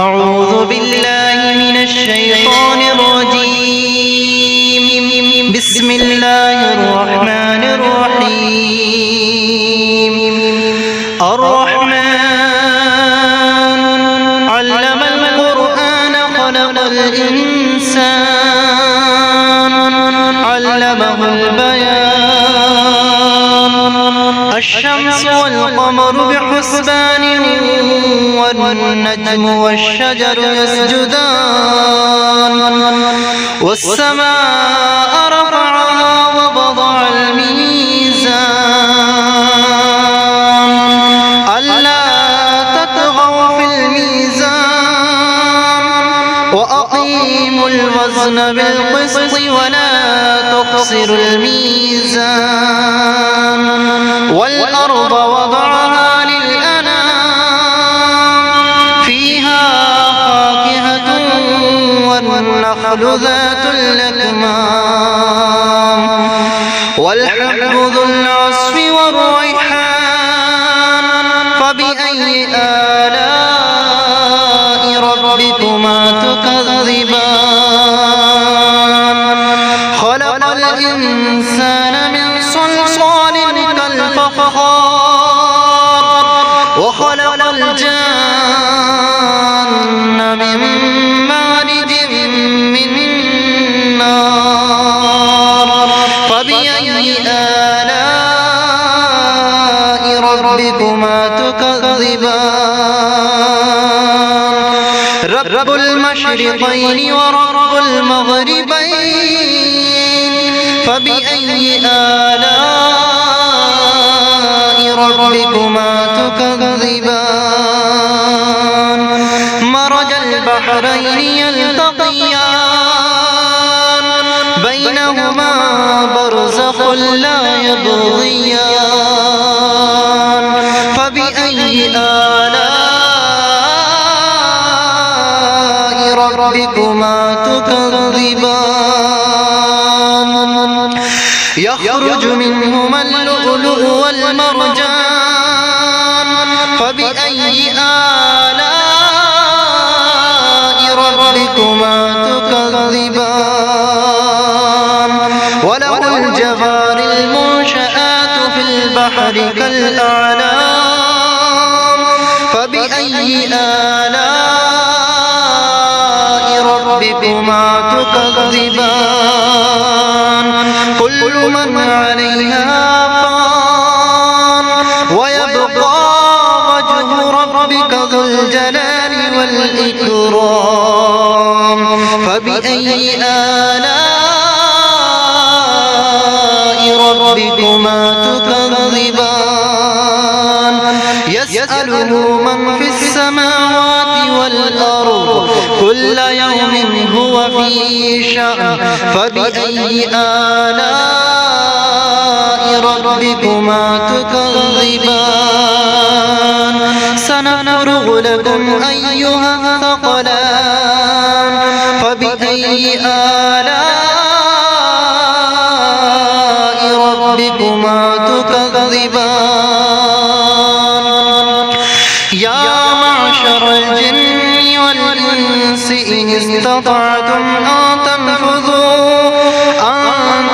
أعوذ بالله من الشيطان الرجيم. بسم الله الرحمن الرحيم. الرحمن علم القرآن خلق الإنسان علمه البيان. الشمس والقمر بحسبان والنجم والشجر يسجدان. والسماء رفعها ووضع الميزان ألا تطغوا في الميزان وأقيموا الوزن بالقسط ولا تخسروا الميزان. والأرض وضعها للأنام فيها فاكهة والنخل ذات الأكمام والحب ذو العصف والريحان. فبأي آلاء ربكما تكذبان. خلق الإنسان من صلصال كالفخار وخلق الجان من مارج من نار. فبأي آلاء ربكما تكذبان. رب المشرقين ورب المغربين. فبأي آلاء ربكما تكذبان. مرج البحرين يلتقيان بينهما برزخ لا يبغيان. فبأي آلاء ربكما تكذبان. يخرج منهما اللؤلؤ والمرجان. فبأي آلاء ربكما تكذبان. وله الجوار المنشآت في البحر كالأعلام. فبأي آلاء ربكما تكذبان. كل من عليها فان ويبقى وجه ربك ذو الجلال والإكرام. فبأي آلاء ربكما تكذبان. يسأله من في السماوات والأرض كل يوم هو في شأن. فبأي آلاء ربكما تكذبان. سنفرغ لكم أيها الثقلان. فبأي آلاء ربكما تكذبان. يا معشر الجن والإنس إن استطعتم أن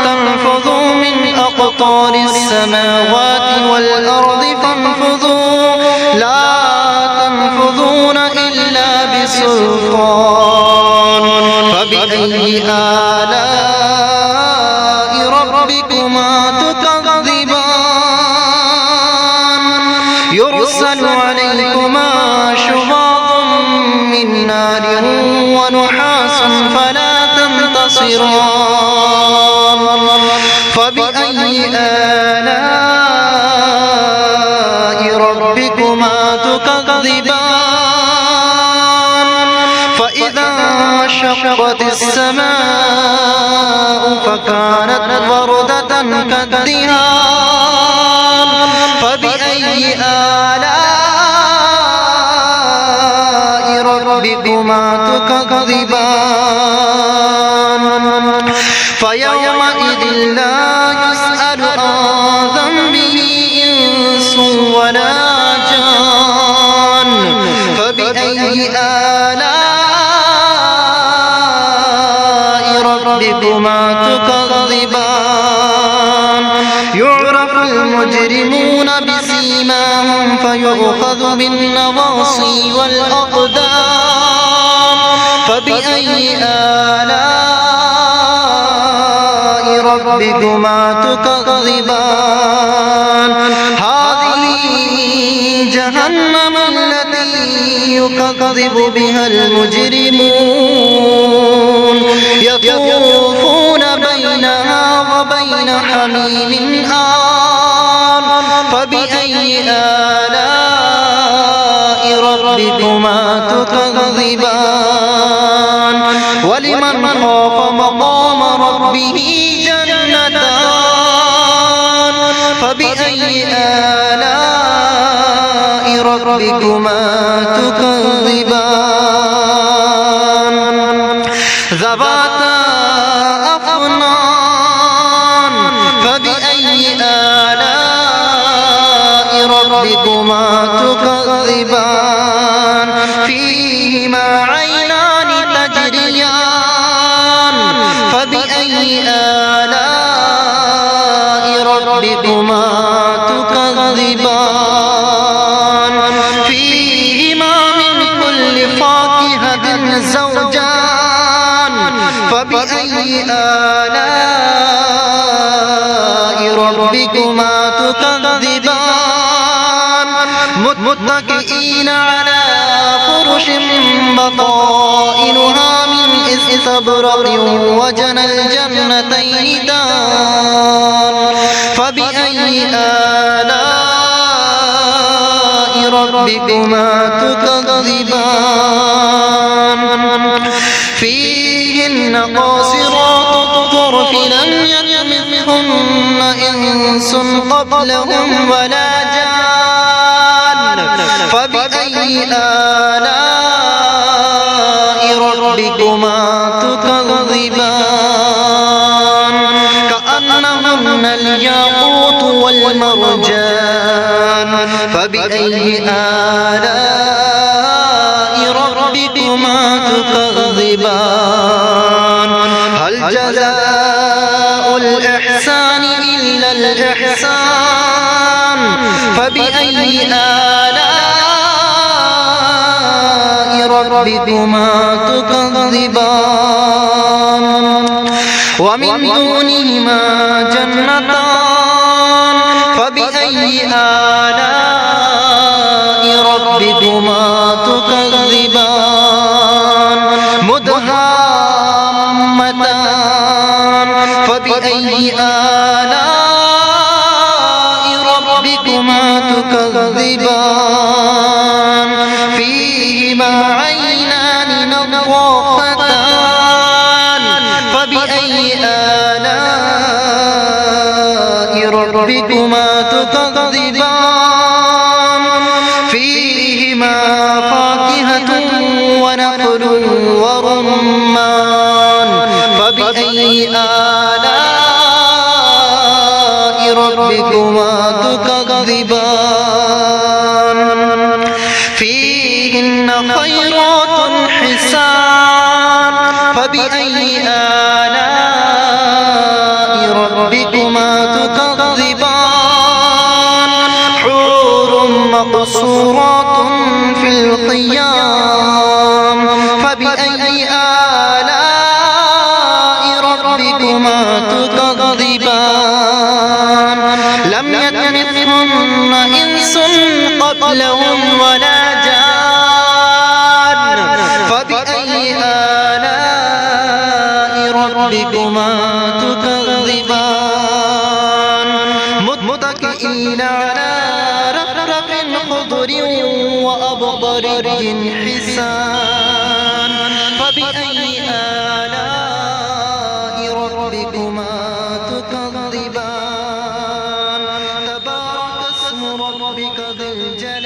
تنفذوا من أقطار السماوات والأرض فانفذوا لا تنفذون إلا بسلطان. فبأي آلاء ربكما تكذبان. يرسل عليكما شواظ من نار ونحاس فلا تنتصران. فبأي آلاء ربكما تكذبان. فإذا انشقت السماء فكانت وردة كالدهان. فبأي آلاء ربكما تكذبان. فيومئذ لا يسأل عن ذنبه إنس ولا جان. فبأي آلاء ربكما تكذبان يعرف المجرمون بسيماهم فيؤخذ بالنواصي والأقدام فبأي آلاء ربكما تكذبان هذه جهنم التي يكذب بها المجرمون يطوفون بينها وبين حميم آن فبأي آلاء ربكما تكذبان ولمن خاف مقام ربه جنتان فبأي آلاء ربكما تكذبان ذواتا أفنان فبأي آلاء ربكما تكذبان فيهما عينان تجريان فبأي آلاء ربكما تكذبان فيهما من كل فاكهة زوجان فبأي آلاء ربكما تكذبان متكئين على فرش بطائنها من استبرق وجنى الجنتين دان فبأي آلاء ربكما تكذبان فيهن قاصرات الطرف لم يطمثهن إنس قبلهم ولا جان فبأي آلاء ربكما تكذبان كأنهن الياقوت والمرجان فبأي آلاء ربكما تكذبان هل جزاء الإحسان إلا الإحسان فبأي آلاء ربكما تكذبان ومن دونهما جنتان فبأي آلاء ربكما تكذبان مدهامتان فبأي آلاء ربكما تكذبان فيهما عينان نضاختان فبأي آلاء ربكما تكذبان فيهما فاكهة ونخل ورمان فبأي آلاء ربكما تكذبان فيهن خيرات حسان فبأي آلاء ربكما تكذبان حور مقصورات في الخيام فبأي آلاء ربكما تكذبان لم يطمثهن إنس قبلهم ولا جان فبأي آلاء ربكما تكذبان متكئين على رفرف خضر وأبقرج حسان فبأي آلاء ربكما تكذبان تبارك اسم ربك ذي الجلال